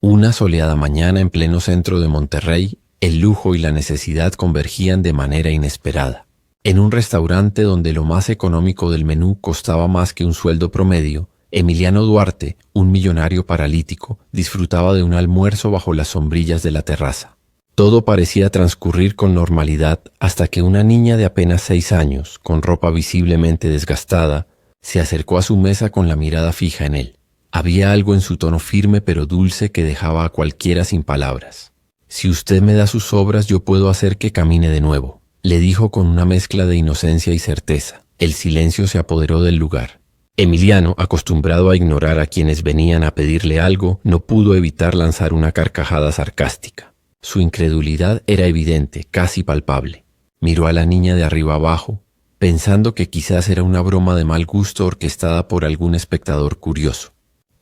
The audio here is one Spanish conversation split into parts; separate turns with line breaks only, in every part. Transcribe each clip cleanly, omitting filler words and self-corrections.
Una soleada mañana en pleno centro de Monterrey, el lujo y la necesidad convergían de manera inesperada. En un restaurante donde lo más económico del menú costaba más que un sueldo promedio, Emiliano Duarte, un millonario paralítico, disfrutaba de un almuerzo bajo las sombrillas de la terraza. Todo parecía transcurrir con normalidad hasta que una niña de apenas 6 años, con ropa visiblemente desgastada, se acercó a su mesa con la mirada fija en él. Había algo en su tono firme pero dulce que dejaba a cualquiera sin palabras. «Si usted me da sus sobras, yo puedo hacer que camine de nuevo», le dijo con una mezcla de inocencia y certeza. El silencio se apoderó del lugar. Emiliano, acostumbrado a ignorar a quienes venían a pedirle algo, no pudo evitar lanzar una carcajada sarcástica. Su incredulidad era evidente, casi palpable. Miró a la niña de arriba abajo, pensando que quizás era una broma de mal gusto orquestada por algún espectador curioso.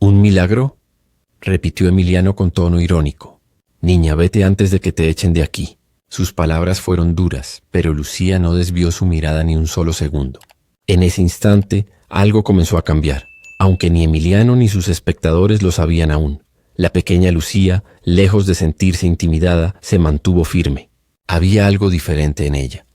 «¿Un milagro?», repitió Emiliano con tono irónico. «Niña, vete antes de que te echen de aquí». Sus palabras fueron duras, pero Lucía no desvió su mirada ni un solo segundo. En ese instante, algo comenzó a cambiar, aunque ni Emiliano ni sus espectadores lo sabían aún. La pequeña Lucía, lejos de sentirse intimidada, se mantuvo firme. Había algo diferente en ella,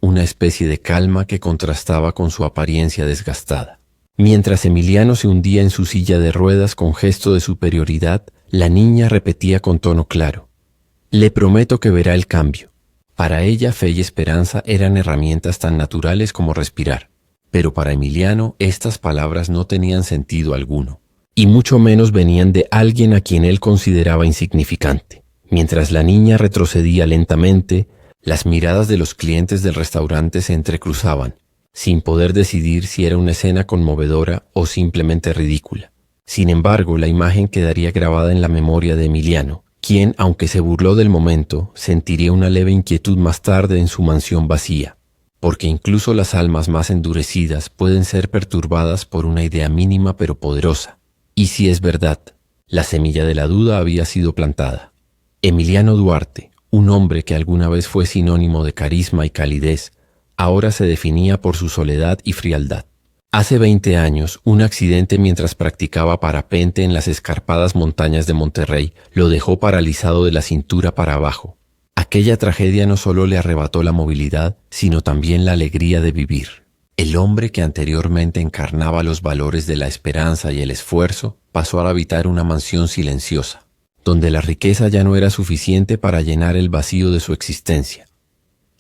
una especie de calma que contrastaba con su apariencia desgastada. Mientras Emiliano se hundía en su silla de ruedas con gesto de superioridad, la niña repetía con tono claro: «Le prometo que verá el cambio». Para ella, fe y esperanza eran herramientas tan naturales como respirar, pero para Emiliano estas palabras no tenían sentido alguno, y mucho menos venían de alguien a quien él consideraba insignificante. Mientras la niña retrocedía lentamente, las miradas de los clientes del restaurante se entrecruzaban, sin poder decidir si era una escena conmovedora o simplemente ridícula. Sin embargo, la imagen quedaría grabada en la memoria de Emiliano, quien, aunque se burló del momento, sentiría una leve inquietud más tarde en su mansión vacía, porque incluso las almas más endurecidas pueden ser perturbadas por una idea mínima pero poderosa. Y si es verdad, la semilla de la duda había sido plantada. Emiliano Duarte, un hombre que alguna vez fue sinónimo de carisma y calidez, ahora se definía por su soledad y frialdad. Hace 20 años, un accidente mientras practicaba parapente en las escarpadas montañas de Monterrey lo dejó paralizado de la cintura para abajo. Aquella tragedia no solo le arrebató la movilidad, sino también la alegría de vivir. El hombre que anteriormente encarnaba los valores de la esperanza y el esfuerzo pasó a habitar una mansión silenciosa, donde la riqueza ya no era suficiente para llenar el vacío de su existencia.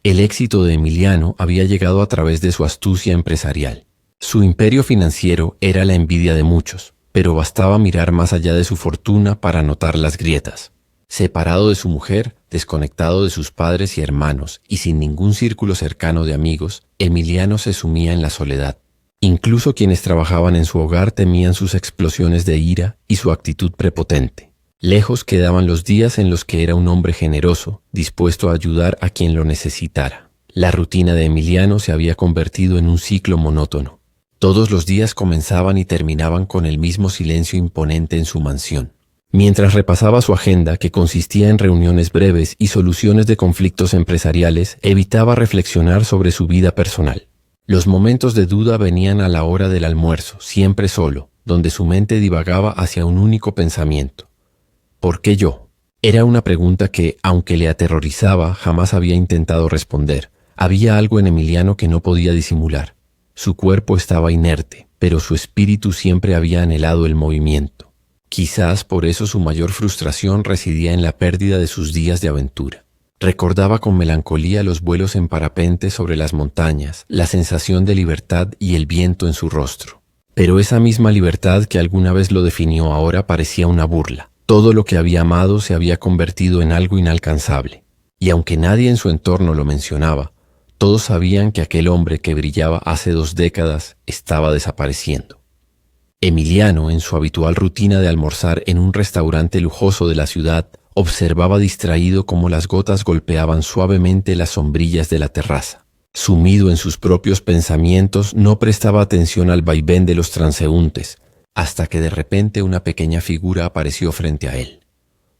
El éxito de Emiliano había llegado a través de su astucia empresarial. Su imperio financiero era la envidia de muchos, pero bastaba mirar más allá de su fortuna para notar las grietas. Separado de su mujer, desconectado de sus padres y hermanos y sin ningún círculo cercano de amigos, Emiliano se sumía en la soledad. Incluso quienes trabajaban en su hogar temían sus explosiones de ira y su actitud prepotente. Lejos quedaban los días en los que era un hombre generoso, dispuesto a ayudar a quien lo necesitara. La rutina de Emiliano se había convertido en un ciclo monótono. Todos los días comenzaban y terminaban con el mismo silencio imponente en su mansión. Mientras repasaba su agenda, que consistía en reuniones breves y soluciones de conflictos empresariales, evitaba reflexionar sobre su vida personal. Los momentos de duda venían a la hora del almuerzo, siempre solo, donde su mente divagaba hacia un único pensamiento: ¿por qué yo? Era una pregunta que, aunque le aterrorizaba, jamás había intentado responder. Había algo en Emiliano que no podía disimular. Su cuerpo estaba inerte, pero su espíritu siempre había anhelado el movimiento. Quizás por eso su mayor frustración residía en la pérdida de sus días de aventura. Recordaba con melancolía los vuelos en parapente sobre las montañas, la sensación de libertad y el viento en su rostro. Pero esa misma libertad que alguna vez lo definió ahora parecía una burla. Todo lo que había amado se había convertido en algo inalcanzable. Y aunque nadie en su entorno lo mencionaba, todos sabían que aquel hombre que brillaba hace 2 décadas estaba desapareciendo. Emiliano, en su habitual rutina de almorzar en un restaurante lujoso de la ciudad, observaba distraído cómo las gotas golpeaban suavemente las sombrillas de la terraza. Sumido en sus propios pensamientos, no prestaba atención al vaivén de los transeúntes, hasta que de repente una pequeña figura apareció frente a él.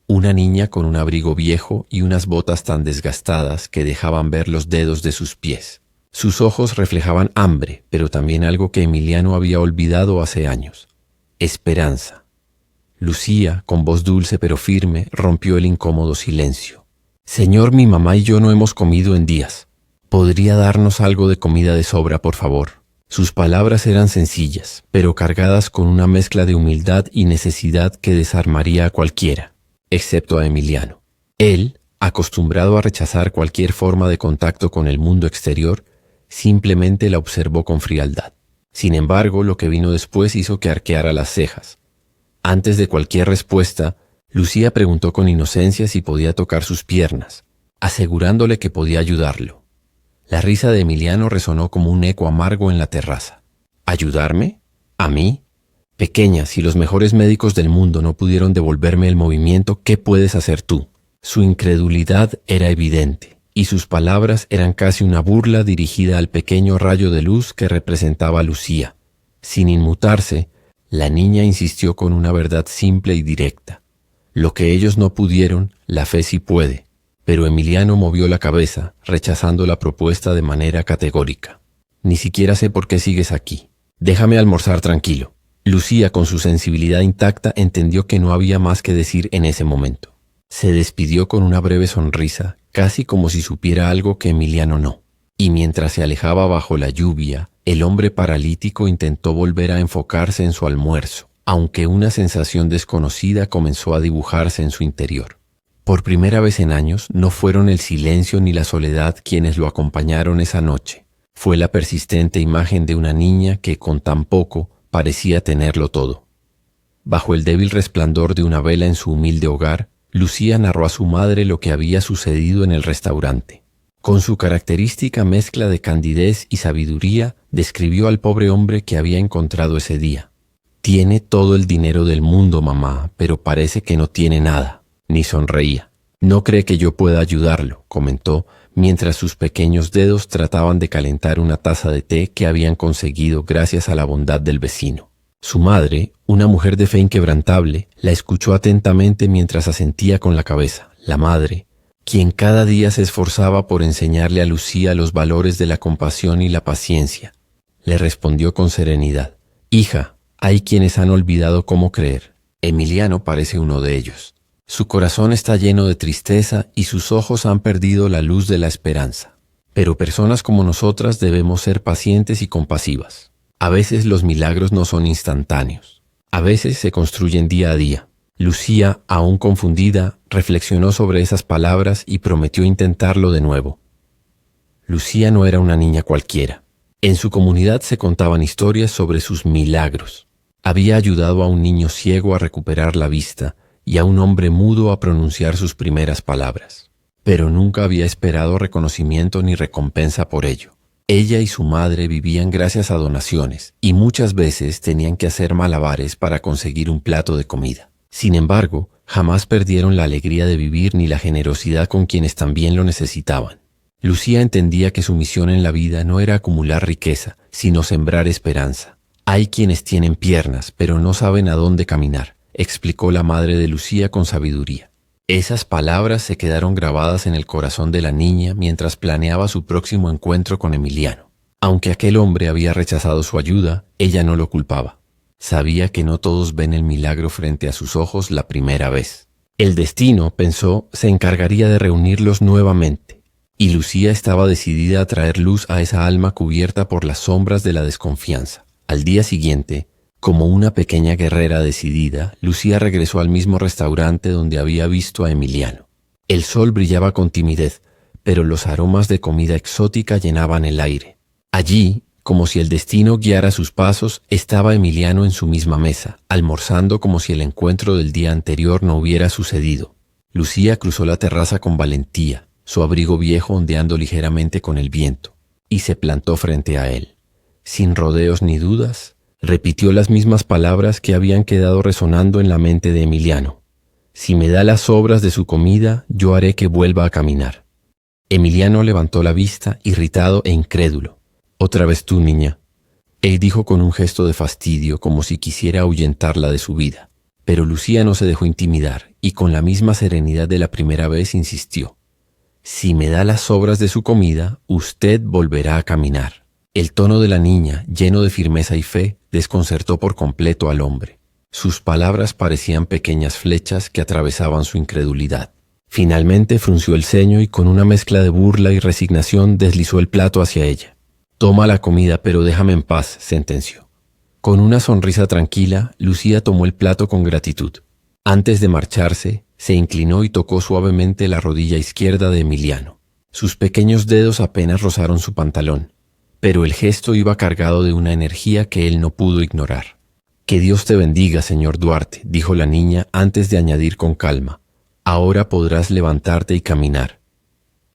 Una niña con un abrigo viejo y unas botas tan desgastadas que dejaban ver los dedos de sus pies. Sus ojos reflejaban hambre, pero también algo que Emiliano había olvidado hace años: esperanza. Lucía, con voz dulce pero firme, rompió el incómodo silencio. Señor, mi mamá y yo no hemos comido en días. ¿Podría darnos algo de comida de sobra, por favor? Sus palabras eran sencillas, pero cargadas con una mezcla de humildad y necesidad que desarmaría a cualquiera, excepto a Emiliano. Él, acostumbrado a rechazar cualquier forma de contacto con el mundo exterior, simplemente la observó con frialdad. Sin embargo, lo que vino después hizo que arqueara las cejas. Antes de cualquier respuesta, Lucía preguntó con inocencia si podía tocar sus piernas, asegurándole que podía ayudarlo. La risa de Emiliano resonó como un eco amargo en la terraza. ¿Ayudarme? ¿A mí? Pequeña, si los mejores médicos del mundo no pudieron devolverme el movimiento, ¿qué puedes hacer tú? Su incredulidad era evidente, y sus palabras eran casi una burla dirigida al pequeño rayo de luz que representaba a Lucía. Sin inmutarse, la niña insistió con una verdad simple y directa. Lo que ellos no pudieron, la fe sí puede. Pero Emiliano movió la cabeza, rechazando la propuesta de manera categórica. Ni siquiera sé por qué sigues aquí. Déjame almorzar tranquilo. Lucía, con su sensibilidad intacta, entendió que no había más que decir en ese momento. Se despidió con una breve sonrisa, casi como si supiera algo que Emiliano no. Y mientras se alejaba bajo la lluvia, el hombre paralítico intentó volver a enfocarse en su almuerzo, aunque una sensación desconocida comenzó a dibujarse en su interior. Por primera vez en años, no fueron el silencio ni la soledad quienes lo acompañaron esa noche. Fue la persistente imagen de una niña que, con tan poco, parecía tenerlo todo. Bajo el débil resplandor de una vela en su humilde hogar, Lucía narró a su madre lo que había sucedido en el restaurante. Con su característica mezcla de candidez y sabiduría, describió al pobre hombre que había encontrado ese día. «Tiene todo el dinero del mundo, mamá, pero parece que no tiene nada». Ni sonreía. «No cree que yo pueda ayudarlo», comentó, mientras sus pequeños dedos trataban de calentar una taza de té que habían conseguido gracias a la bondad del vecino. Su madre, una mujer de fe inquebrantable, la escuchó atentamente mientras asentía con la cabeza. La madre, quien cada día se esforzaba por enseñarle a Lucía los valores de la compasión y la paciencia, le respondió con serenidad: «Hija, hay quienes han olvidado cómo creer. Emiliano parece uno de ellos. Su corazón está lleno de tristeza y sus ojos han perdido la luz de la esperanza. Pero personas como nosotras debemos ser pacientes y compasivas. A veces los milagros no son instantáneos. A veces se construyen día a día». Lucía, aún confundida, reflexionó sobre esas palabras y prometió intentarlo de nuevo. Lucía no era una niña cualquiera. En su comunidad se contaban historias sobre sus milagros. Había ayudado a un niño ciego a recuperar la vista y a un hombre mudo a pronunciar sus primeras palabras. Pero nunca había esperado reconocimiento ni recompensa por ello. Ella y su madre vivían gracias a donaciones y muchas veces tenían que hacer malabares para conseguir un plato de comida. Sin embargo, jamás perdieron la alegría de vivir ni la generosidad con quienes también lo necesitaban. Lucía entendía que su misión en la vida no era acumular riqueza, sino sembrar esperanza. «Hay quienes tienen piernas, pero no saben a dónde caminar», explicó la madre de Lucía con sabiduría. Esas palabras se quedaron grabadas en el corazón de la niña mientras planeaba su próximo encuentro con Emiliano. Aunque aquel hombre había rechazado su ayuda, ella no lo culpaba. Sabía que no todos ven el milagro frente a sus ojos la primera vez. El destino, pensó, se encargaría de reunirlos nuevamente, y Lucía estaba decidida a traer luz a esa alma cubierta por las sombras de la desconfianza. Al día siguiente, como una pequeña guerrera decidida, Lucía regresó al mismo restaurante donde había visto a Emiliano. El sol brillaba con timidez, pero los aromas de comida exótica llenaban el aire. Allí, como si el destino guiara sus pasos, estaba Emiliano en su misma mesa, almorzando como si el encuentro del día anterior no hubiera sucedido. Lucía cruzó la terraza con valentía, su abrigo viejo ondeando ligeramente con el viento, y se plantó frente a él. Sin rodeos ni dudas, repitió las mismas palabras que habían quedado resonando en la mente de Emiliano. «Si me da las sobras de su comida, yo haré que vuelva a caminar». Emiliano levantó la vista, irritado e incrédulo. «Otra vez tú, niña», él dijo con un gesto de fastidio, como si quisiera ahuyentarla de su vida. Pero Lucía no se dejó intimidar y con la misma serenidad de la primera vez insistió: «Si me da las sobras de su comida, usted volverá a caminar». El tono de la niña, lleno de firmeza y fe, desconcertó por completo al hombre. Sus palabras parecían pequeñas flechas que atravesaban su incredulidad. Finalmente frunció el ceño y con una mezcla de burla y resignación deslizó el plato hacia ella. «Toma la comida, pero déjame en paz», sentenció. Con una sonrisa tranquila, Lucía tomó el plato con gratitud. Antes de marcharse, se inclinó y tocó suavemente la rodilla izquierda de Emiliano. Sus pequeños dedos apenas rozaron su pantalón, pero el gesto iba cargado de una energía que él no pudo ignorar. «Que Dios te bendiga, señor Duarte», dijo la niña antes de añadir con calma. «Ahora podrás levantarte y caminar».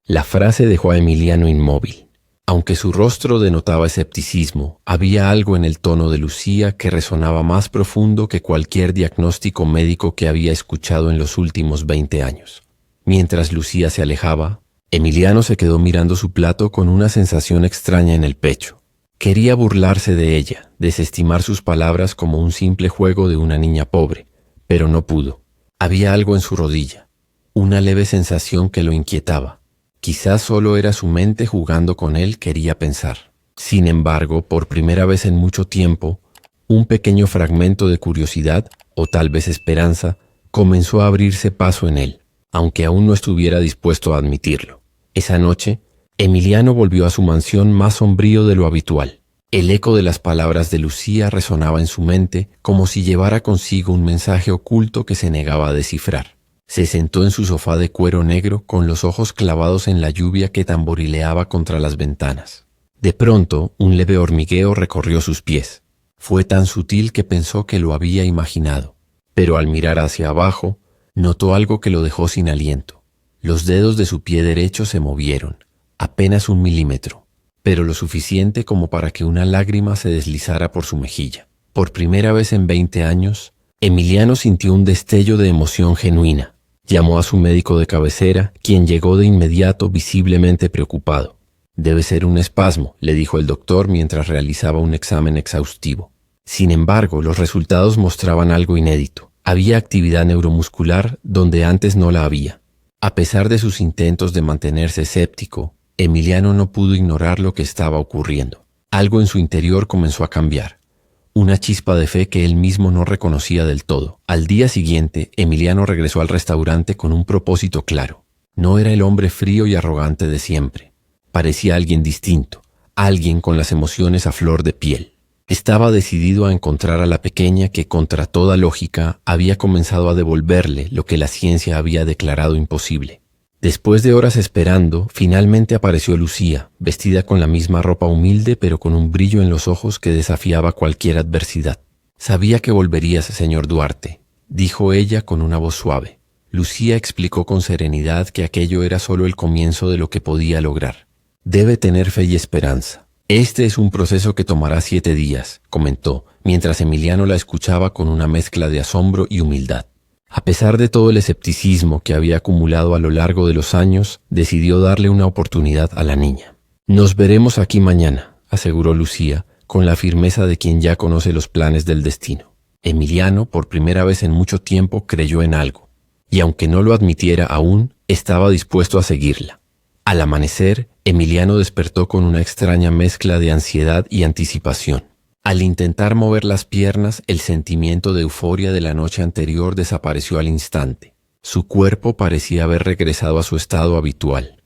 La frase dejó a Emiliano inmóvil. Aunque su rostro denotaba escepticismo, había algo en el tono de Lucía que resonaba más profundo que cualquier diagnóstico médico que había escuchado en los últimos 20 años. Mientras Lucía se alejaba, Emiliano se quedó mirando su plato con una sensación extraña en el pecho. Quería burlarse de ella, desestimar sus palabras como un simple juego de una niña pobre, pero no pudo. Había algo en su rodilla, una leve sensación que lo inquietaba. Quizás solo era su mente jugando con él, quería pensar. Sin embargo, por primera vez en mucho tiempo, un pequeño fragmento de curiosidad, o tal vez esperanza, comenzó a abrirse paso en él, aunque aún no estuviera dispuesto a admitirlo. Esa noche, Emiliano volvió a su mansión más sombrío de lo habitual. El eco de las palabras de Lucía resonaba en su mente como si llevara consigo un mensaje oculto que se negaba a descifrar. Se sentó en su sofá de cuero negro con los ojos clavados en la lluvia que tamborileaba contra las ventanas. De pronto, un leve hormigueo recorrió sus pies. Fue tan sutil que pensó que lo había imaginado, pero al mirar hacia abajo, notó algo que lo dejó sin aliento. Los dedos de su pie derecho se movieron, apenas 1 milímetro, pero lo suficiente como para que una lágrima se deslizara por su mejilla. Por primera vez en 20 años, Emiliano sintió un destello de emoción genuina. Llamó a su médico de cabecera, quien llegó de inmediato visiblemente preocupado. «Debe ser un espasmo», le dijo el doctor mientras realizaba un examen exhaustivo. Sin embargo, los resultados mostraban algo inédito. Había actividad neuromuscular donde antes no la había. A pesar de sus intentos de mantenerse escéptico, Emiliano no pudo ignorar lo que estaba ocurriendo. Algo en su interior comenzó a cambiar. Una chispa de fe que él mismo no reconocía del todo. Al día siguiente, Emiliano regresó al restaurante con un propósito claro. No era el hombre frío y arrogante de siempre. Parecía alguien distinto, alguien con las emociones a flor de piel. Estaba decidido a encontrar a la pequeña que, contra toda lógica, había comenzado a devolverle lo que la ciencia había declarado imposible. Después de horas esperando, finalmente apareció Lucía, vestida con la misma ropa humilde pero con un brillo en los ojos que desafiaba cualquier adversidad. «Sabía que volverías, señor Duarte», dijo ella con una voz suave. Lucía explicó con serenidad que aquello era solo el comienzo de lo que podía lograr. «Debe tener fe y esperanza. Este es un proceso que tomará 7 días», comentó, mientras Emiliano la escuchaba con una mezcla de asombro y humildad. A pesar de todo el escepticismo que había acumulado a lo largo de los años, decidió darle una oportunidad a la niña. «Nos veremos aquí mañana», aseguró Lucía, con la firmeza de quien ya conoce los planes del destino. Emiliano, por primera vez en mucho tiempo, creyó en algo, y aunque no lo admitiera aún, estaba dispuesto a seguirla. Al amanecer, Emiliano despertó con una extraña mezcla de ansiedad y anticipación. Al intentar mover las piernas, el sentimiento de euforia de la noche anterior desapareció al instante. Su cuerpo parecía haber regresado a su estado habitual,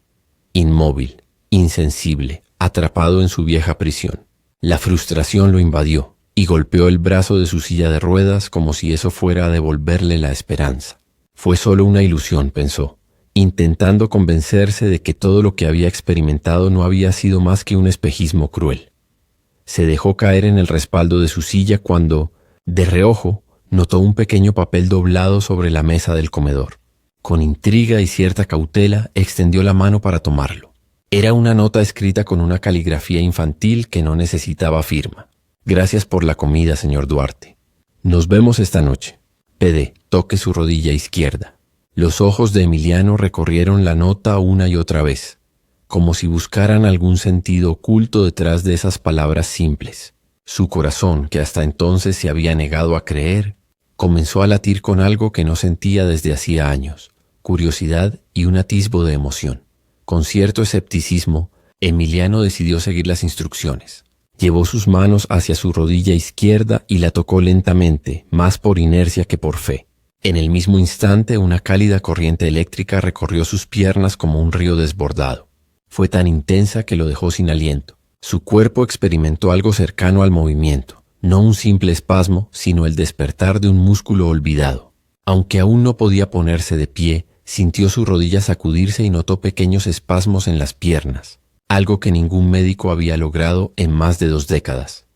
inmóvil, insensible, atrapado en su vieja prisión. La frustración lo invadió y golpeó el brazo de su silla de ruedas como si eso fuera a devolverle la esperanza. Fue solo una ilusión, pensó, intentando convencerse de que todo lo que había experimentado no había sido más que un espejismo cruel. Se dejó caer en el respaldo de su silla cuando, de reojo, notó un pequeño papel doblado sobre la mesa del comedor. Con intriga y cierta cautela, extendió la mano para tomarlo. Era una nota escrita con una caligrafía infantil que no necesitaba firma. «Gracias por la comida, señor Duarte. Nos vemos esta noche. PD, toque su rodilla izquierda». Los ojos de Emiliano recorrieron la nota una y otra vez, como si buscaran algún sentido oculto detrás de esas palabras simples. Su corazón, que hasta entonces se había negado a creer, comenzó a latir con algo que no sentía desde hacía años, curiosidad y un atisbo de emoción. Con cierto escepticismo, Emiliano decidió seguir las instrucciones. Llevó sus manos hacia su rodilla izquierda y la tocó lentamente, más por inercia que por fe. En el mismo instante, una cálida corriente eléctrica recorrió sus piernas como un río desbordado. Fue tan intensa que lo dejó sin aliento. Su cuerpo experimentó algo cercano al movimiento, no un simple espasmo, sino el despertar de un músculo olvidado. Aunque aún no podía ponerse de pie, sintió su rodilla sacudirse y notó pequeños espasmos en las piernas, algo que ningún médico había logrado en más de 2 décadas.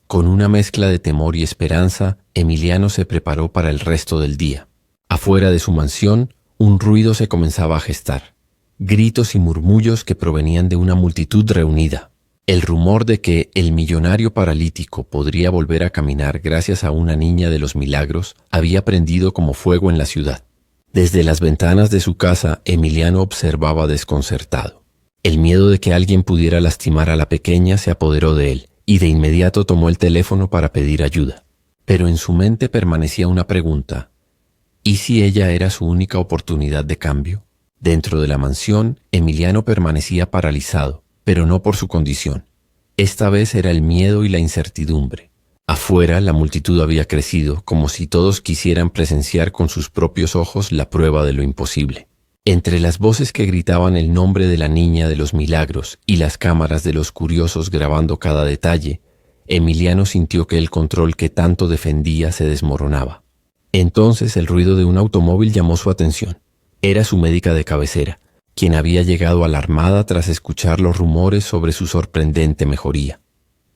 Con una mezcla de temor y esperanza, Emiliano se preparó para el resto del día. Afuera de su mansión, un ruido se comenzaba a gestar. Gritos y murmullos que provenían de una multitud reunida. El rumor de que el millonario paralítico podría volver a caminar gracias a una niña de los milagros había prendido como fuego en la ciudad. Desde las ventanas de su casa, Emiliano observaba desconcertado. El miedo de que alguien pudiera lastimar a la pequeña se apoderó de él, y de inmediato tomó el teléfono para pedir ayuda. Pero en su mente permanecía una pregunta: ¿y si ella era su única oportunidad de cambio? Dentro de la mansión, Emiliano permanecía paralizado, pero no por su condición. Esta vez era el miedo y la incertidumbre. Afuera, la multitud había crecido, como si todos quisieran presenciar con sus propios ojos la prueba de lo imposible. Entre las voces que gritaban el nombre de la niña de los milagros y las cámaras de los curiosos grabando cada detalle, Emiliano sintió que el control que tanto defendía se desmoronaba. Entonces el ruido de un automóvil llamó su atención. Era su médica de cabecera, quien había llegado alarmada tras escuchar los rumores sobre su sorprendente mejoría.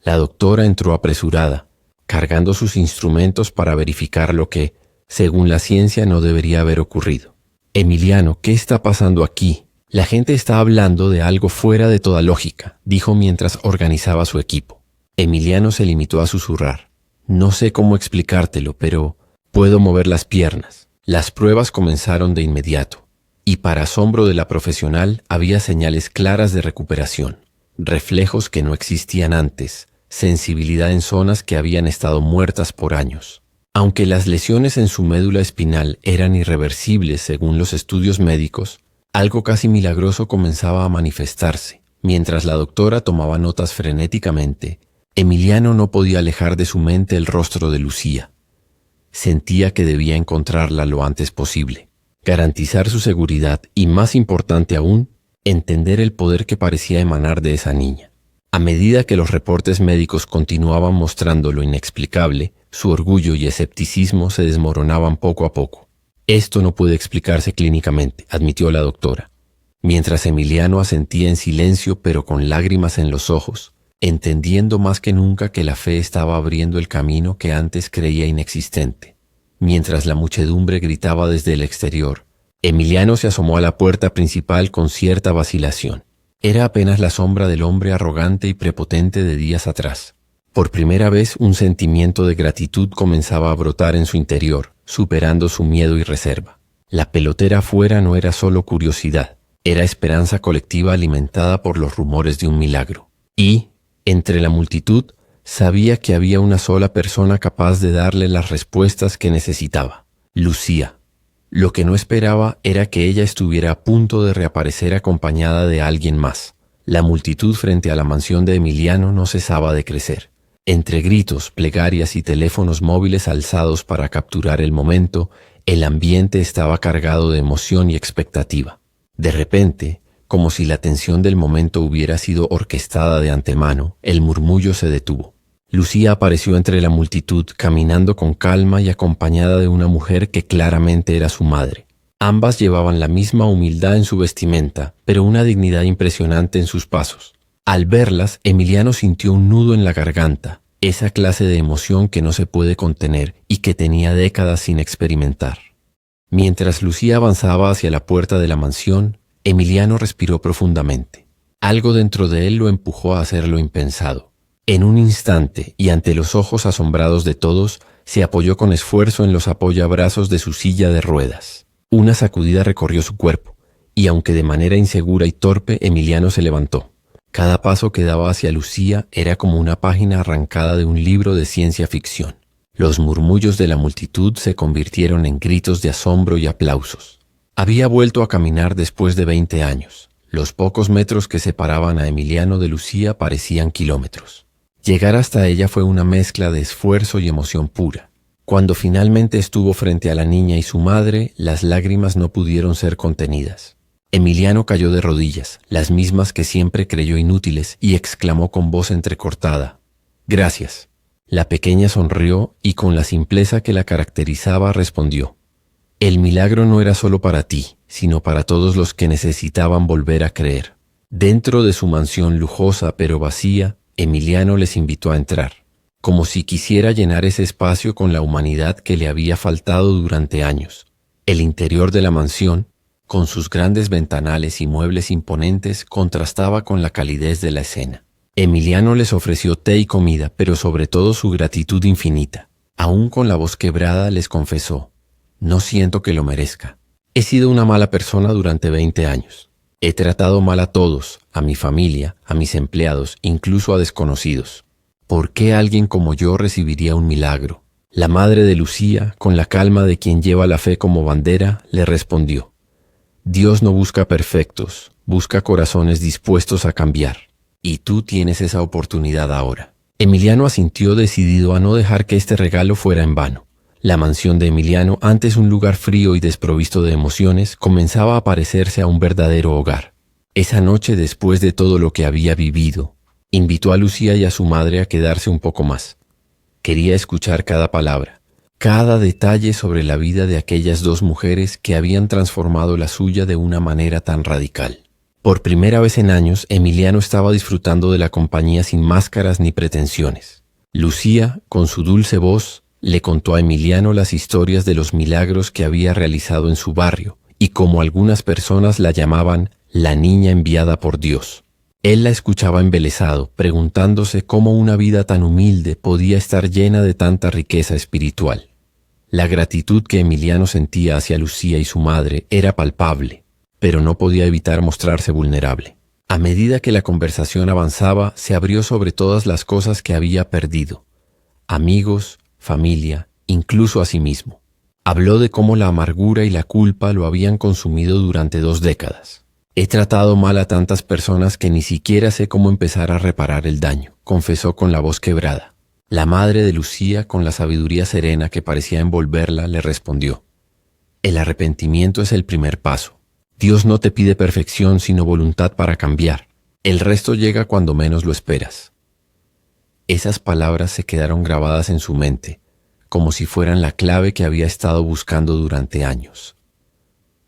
La doctora entró apresurada, cargando sus instrumentos para verificar lo que, según la ciencia, no debería haber ocurrido. «Emiliano, ¿qué está pasando aquí? La gente está hablando de algo fuera de toda lógica», dijo mientras organizaba su equipo. Emiliano se limitó a susurrar: «No sé cómo explicártelo, pero puedo mover las piernas». Las pruebas comenzaron de inmediato, y para asombro de la profesional había señales claras de recuperación, reflejos que no existían antes, sensibilidad en zonas que habían estado muertas por años. Aunque las lesiones en su médula espinal eran irreversibles según los estudios médicos, algo casi milagroso comenzaba a manifestarse. Mientras la doctora tomaba notas frenéticamente, Emiliano no podía alejar de su mente el rostro de Lucía. Sentía que debía encontrarla lo antes posible, garantizar su seguridad y, más importante aún, entender el poder que parecía emanar de esa niña. A medida que los reportes médicos continuaban mostrando lo inexplicable, su orgullo y escepticismo se desmoronaban poco a poco. «Esto no puede explicarse clínicamente», admitió la doctora. Mientras Emiliano asentía en silencio pero con lágrimas en los ojos, entendiendo más que nunca que la fe estaba abriendo el camino que antes creía inexistente. Mientras la muchedumbre gritaba desde el exterior, Emiliano se asomó a la puerta principal con cierta vacilación. Era apenas la sombra del hombre arrogante y prepotente de días atrás. Por primera vez, un sentimiento de gratitud comenzaba a brotar en su interior, superando su miedo y reserva. La pelotera afuera no era solo curiosidad, era esperanza colectiva alimentada por los rumores de un milagro. Y, entre la multitud, sabía que había una sola persona capaz de darle las respuestas que necesitaba: Lucía. Lo que no esperaba era que ella estuviera a punto de reaparecer acompañada de alguien más. La multitud frente a la mansión de Emiliano no cesaba de crecer. Entre gritos, plegarias y teléfonos móviles alzados para capturar el momento, el ambiente estaba cargado de emoción y expectativa. De repente, como si la tensión del momento hubiera sido orquestada de antemano, el murmullo se detuvo. Lucía apareció entre la multitud, caminando con calma y acompañada de una mujer que claramente era su madre. Ambas llevaban la misma humildad en su vestimenta, pero una dignidad impresionante en sus pasos. Al verlas, Emiliano sintió un nudo en la garganta, esa clase de emoción que no se puede contener y que tenía décadas sin experimentar. Mientras Lucía avanzaba hacia la puerta de la mansión, Emiliano respiró profundamente. Algo dentro de él lo empujó a hacer lo impensado. En un instante, y ante los ojos asombrados de todos, se apoyó con esfuerzo en los apoyabrazos de su silla de ruedas. Una sacudida recorrió su cuerpo, y aunque de manera insegura y torpe, Emiliano se levantó. Cada paso que daba hacia Lucía era como una página arrancada de un libro de ciencia ficción. Los murmullos de la multitud se convirtieron en gritos de asombro y aplausos. Había vuelto a caminar después de 20 años. Los pocos metros que separaban a Emiliano de Lucía parecían kilómetros. Llegar hasta ella fue una mezcla de esfuerzo y emoción pura. Cuando finalmente estuvo frente a la niña y su madre, las lágrimas no pudieron ser contenidas. Emiliano cayó de rodillas, las mismas que siempre creyó inútiles, y exclamó con voz entrecortada: «Gracias». La pequeña sonrió y con la simpleza que la caracterizaba respondió: «El milagro no era solo para ti, sino para todos los que necesitaban volver a creer». Dentro de su mansión lujosa pero vacía, Emiliano les invitó a entrar, como si quisiera llenar ese espacio con la humanidad que le había faltado durante años. El interior de la mansión, con sus grandes ventanales y muebles imponentes, contrastaba con la calidez de la escena. Emiliano les ofreció té y comida, pero sobre todo su gratitud infinita. Aún con la voz quebrada les confesó: «No siento que lo merezca. He sido una mala persona durante 20 años. He tratado mal a todos, a mi familia, a mis empleados, incluso a desconocidos. ¿Por qué alguien como yo recibiría un milagro?». La madre de Lucía, con la calma de quien lleva la fe como bandera, le respondió: «Dios no busca perfectos, busca corazones dispuestos a cambiar. Y tú tienes esa oportunidad ahora». Emiliano asintió decidido a no dejar que este regalo fuera en vano. La mansión de Emiliano, antes un lugar frío y desprovisto de emociones, comenzaba a parecerse a un verdadero hogar. Esa noche, después de todo lo que había vivido, invitó a Lucía y a su madre a quedarse un poco más. Quería escuchar cada palabra, cada detalle sobre la vida de aquellas dos mujeres que habían transformado la suya de una manera tan radical. Por primera vez en años, Emiliano estaba disfrutando de la compañía sin máscaras ni pretensiones. Lucía, con su dulce voz, le contó a Emiliano las historias de los milagros que había realizado en su barrio y como algunas personas la llamaban la niña enviada por Dios. Él la escuchaba embelesado, preguntándose cómo una vida tan humilde podía estar llena de tanta riqueza espiritual. La gratitud que Emiliano sentía hacia Lucía y su madre era palpable, pero no podía evitar mostrarse vulnerable. A medida que la conversación avanzaba, se abrió sobre todas las cosas que había perdido: amigos, familia, incluso a sí mismo. Habló de cómo la amargura y la culpa lo habían consumido durante 2 décadas. «He tratado mal a tantas personas que ni siquiera sé cómo empezar a reparar el daño», confesó con la voz quebrada. La madre de Lucía, con la sabiduría serena que parecía envolverla, le respondió: «El arrepentimiento es el primer paso. Dios no te pide perfección, sino voluntad para cambiar. El resto llega cuando menos lo esperas». Esas palabras se quedaron grabadas en su mente, como si fueran la clave que había estado buscando durante años.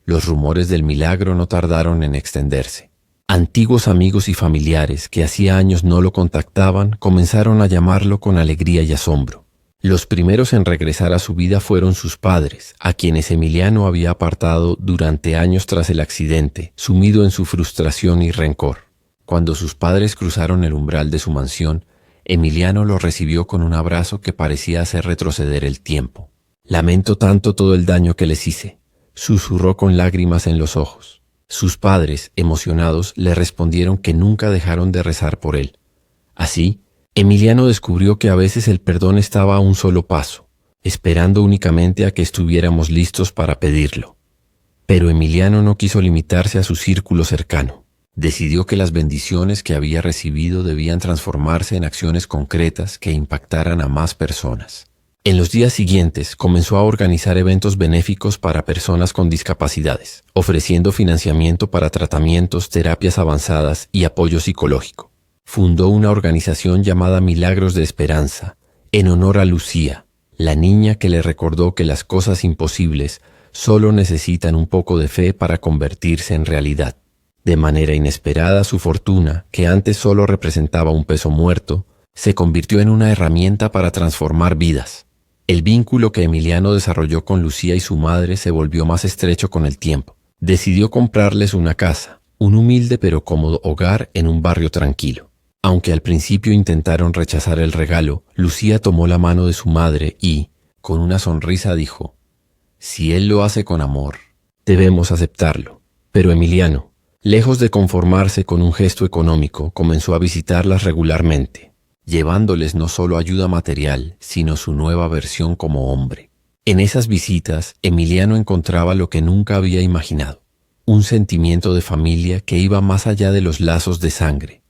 Los rumores del milagro no tardaron en extenderse. Antiguos amigos y familiares que hacía años no lo contactaban comenzaron a llamarlo con alegría y asombro. Los primeros en regresar a su vida fueron sus padres, a quienes Emiliano había apartado durante años tras el accidente, sumido en su frustración y rencor. Cuando sus padres cruzaron el umbral de su mansión, Emiliano lo recibió con un abrazo que parecía hacer retroceder el tiempo. «Lamento tanto todo el daño que les hice», susurró con lágrimas en los ojos. Sus padres, emocionados, le respondieron que nunca dejaron de rezar por él. Así, Emiliano descubrió que a veces el perdón estaba a un solo paso, esperando únicamente a que estuviéramos listos para pedirlo. Pero Emiliano no quiso limitarse a su círculo cercano. Decidió que las bendiciones que había recibido debían transformarse en acciones concretas que impactaran a más personas. En los días siguientes comenzó a organizar eventos benéficos para personas con discapacidades, ofreciendo financiamiento para tratamientos, terapias avanzadas y apoyo psicológico. Fundó una organización llamada Milagros de Esperanza, en honor a Lucía, la niña que le recordó que las cosas imposibles solo necesitan un poco de fe para convertirse en realidad. De manera inesperada, su fortuna, que antes solo representaba un peso muerto, se convirtió en una herramienta para transformar vidas. El vínculo que Emiliano desarrolló con Lucía y su madre se volvió más estrecho con el tiempo. Decidió comprarles una casa, un humilde pero cómodo hogar en un barrio tranquilo. Aunque al principio intentaron rechazar el regalo, Lucía tomó la mano de su madre y, con una sonrisa, dijo: «Si él lo hace con amor, debemos aceptarlo». Pero Emiliano, lejos de conformarse con un gesto económico, comenzó a visitarlas regularmente, llevándoles no solo ayuda material, sino su nueva versión como hombre. En esas visitas, Emiliano encontraba lo que nunca había imaginado: un sentimiento de familia que iba más allá de los lazos de sangre.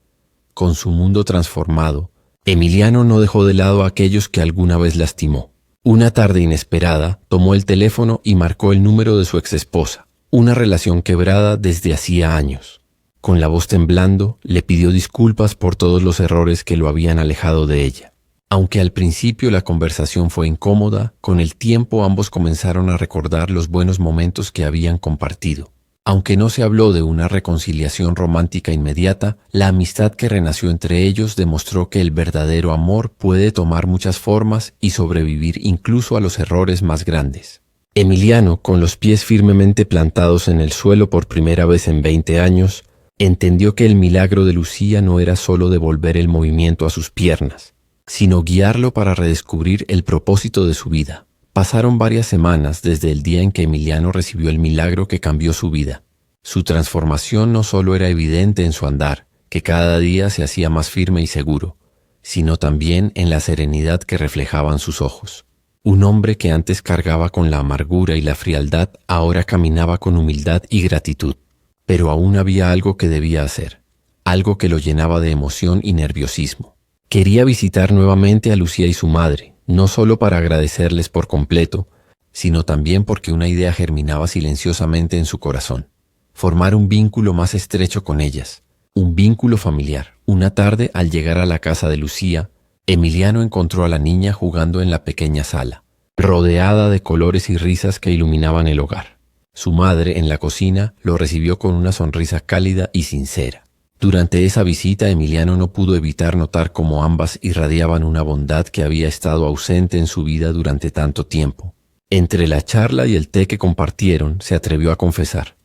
Con su mundo transformado, Emiliano no dejó de lado a aquellos que alguna vez lastimó. Una tarde inesperada, tomó el teléfono y marcó el número de su exesposa, una relación quebrada desde hacía años. Con la voz temblando, le pidió disculpas por todos los errores que lo habían alejado de ella. Aunque al principio la conversación fue incómoda, con el tiempo ambos comenzaron a recordar los buenos momentos que habían compartido. Aunque no se habló de una reconciliación romántica inmediata, la amistad que renació entre ellos demostró que el verdadero amor puede tomar muchas formas y sobrevivir incluso a los errores más grandes. Emiliano, con los pies firmemente plantados en el suelo por primera vez en 20 años, entendió que el milagro de Lucía no era solo devolver el movimiento a sus piernas, sino guiarlo para redescubrir el propósito de su vida. Pasaron varias semanas desde el día en que Emiliano recibió el milagro que cambió su vida. Su transformación no solo era evidente en su andar, que cada día se hacía más firme y seguro, sino también en la serenidad que reflejaban sus ojos. Un hombre que antes cargaba con la amargura y la frialdad, ahora caminaba con humildad y gratitud. Pero aún había algo que debía hacer, algo que lo llenaba de emoción y nerviosismo. Quería visitar nuevamente a Lucía y su madre, no solo para agradecerles por completo, sino también porque una idea germinaba silenciosamente en su corazón. Formar un vínculo más estrecho con ellas, un vínculo familiar. Una tarde, al llegar a la casa de Lucía, Emiliano encontró a la niña jugando en la pequeña sala, rodeada de colores y risas que iluminaban el hogar. Su madre, en la cocina, lo recibió con una sonrisa cálida y sincera. Durante esa visita, Emiliano no pudo evitar notar cómo ambas irradiaban una bondad que había estado ausente en su vida durante tanto tiempo. Entre la charla y el té que compartieron, se atrevió a confesar: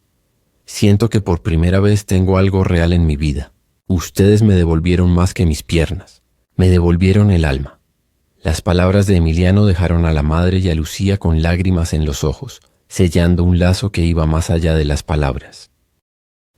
«Siento que por primera vez tengo algo real en mi vida. Ustedes me devolvieron más que mis piernas. Me devolvieron el alma». Las palabras de Emiliano dejaron a la madre y a Lucía con lágrimas en los ojos, sellando un lazo que iba más allá de las palabras.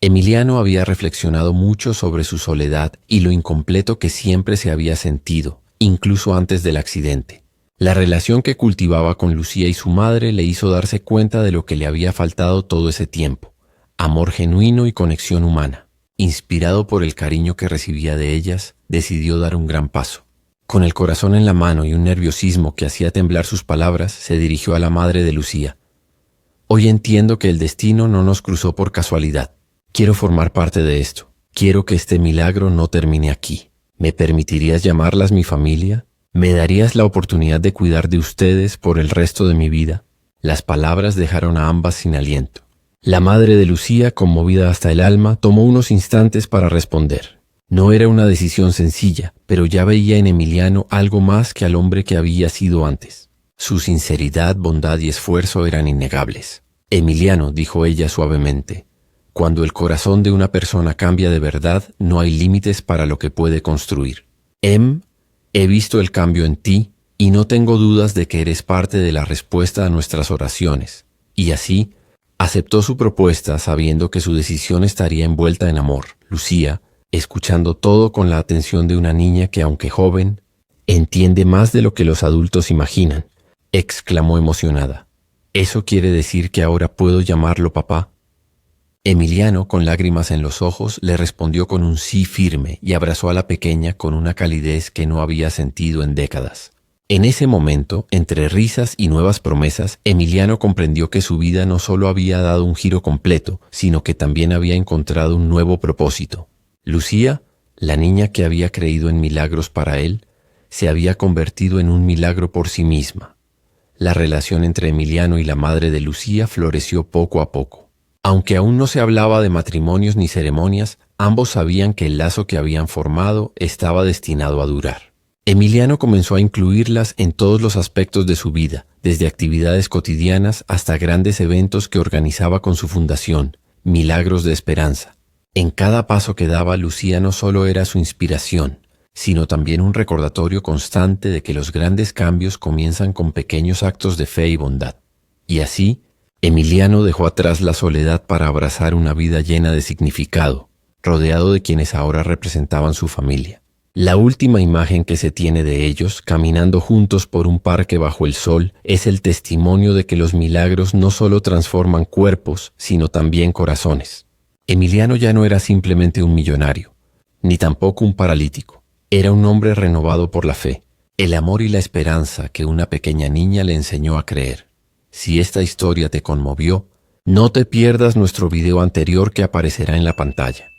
Emiliano había reflexionado mucho sobre su soledad y lo incompleto que siempre se había sentido, incluso antes del accidente. La relación que cultivaba con Lucía y su madre le hizo darse cuenta de lo que le había faltado todo ese tiempo: amor genuino y conexión humana. Inspirado por el cariño que recibía de ellas, decidió dar un gran paso. Con el corazón en la mano y un nerviosismo que hacía temblar sus palabras, se dirigió a la madre de Lucía. «Hoy entiendo que el destino no nos cruzó por casualidad. Quiero formar parte de esto. Quiero que este milagro no termine aquí. ¿Me permitirías llamarlas mi familia? ¿Me darías la oportunidad de cuidar de ustedes por el resto de mi vida?» Las palabras dejaron a ambas sin aliento. La madre de Lucía, conmovida hasta el alma, tomó unos instantes para responder. No era una decisión sencilla, pero ya veía en Emiliano algo más que al hombre que había sido antes. Su sinceridad, bondad y esfuerzo eran innegables. «Emiliano», dijo ella suavemente, «cuando el corazón de una persona cambia de verdad, no hay límites para lo que puede construir. He visto el cambio en ti y no tengo dudas de que eres parte de la respuesta a nuestras oraciones». Y así, aceptó su propuesta sabiendo que su decisión estaría envuelta en amor. Lucía, escuchando todo con la atención de una niña que, aunque joven, entiende más de lo que los adultos imaginan, exclamó emocionada: «¿Eso quiere decir que ahora puedo llamarlo papá?» Emiliano, con lágrimas en los ojos, le respondió con un sí firme y abrazó a la pequeña con una calidez que no había sentido en décadas. En ese momento, entre risas y nuevas promesas, Emiliano comprendió que su vida no solo había dado un giro completo, sino que también había encontrado un nuevo propósito. Lucía, la niña que había creído en milagros para él, se había convertido en un milagro por sí misma. La relación entre Emiliano y la madre de Lucía floreció poco a poco. Aunque aún no se hablaba de matrimonios ni ceremonias, ambos sabían que el lazo que habían formado estaba destinado a durar. Emiliano comenzó a incluirlas en todos los aspectos de su vida, desde actividades cotidianas hasta grandes eventos que organizaba con su fundación, Milagros de Esperanza. En cada paso que daba, Lucía no solo era su inspiración, sino también un recordatorio constante de que los grandes cambios comienzan con pequeños actos de fe y bondad. Y así, Emiliano dejó atrás la soledad para abrazar una vida llena de significado, rodeado de quienes ahora representaban su familia. La última imagen que se tiene de ellos, caminando juntos por un parque bajo el sol, es el testimonio de que los milagros no solo transforman cuerpos, sino también corazones. Emiliano ya no era simplemente un millonario, ni tampoco un paralítico. Era un hombre renovado por la fe, el amor y la esperanza que una pequeña niña le enseñó a creer. Si esta historia te conmovió, no te pierdas nuestro video anterior que aparecerá en la pantalla.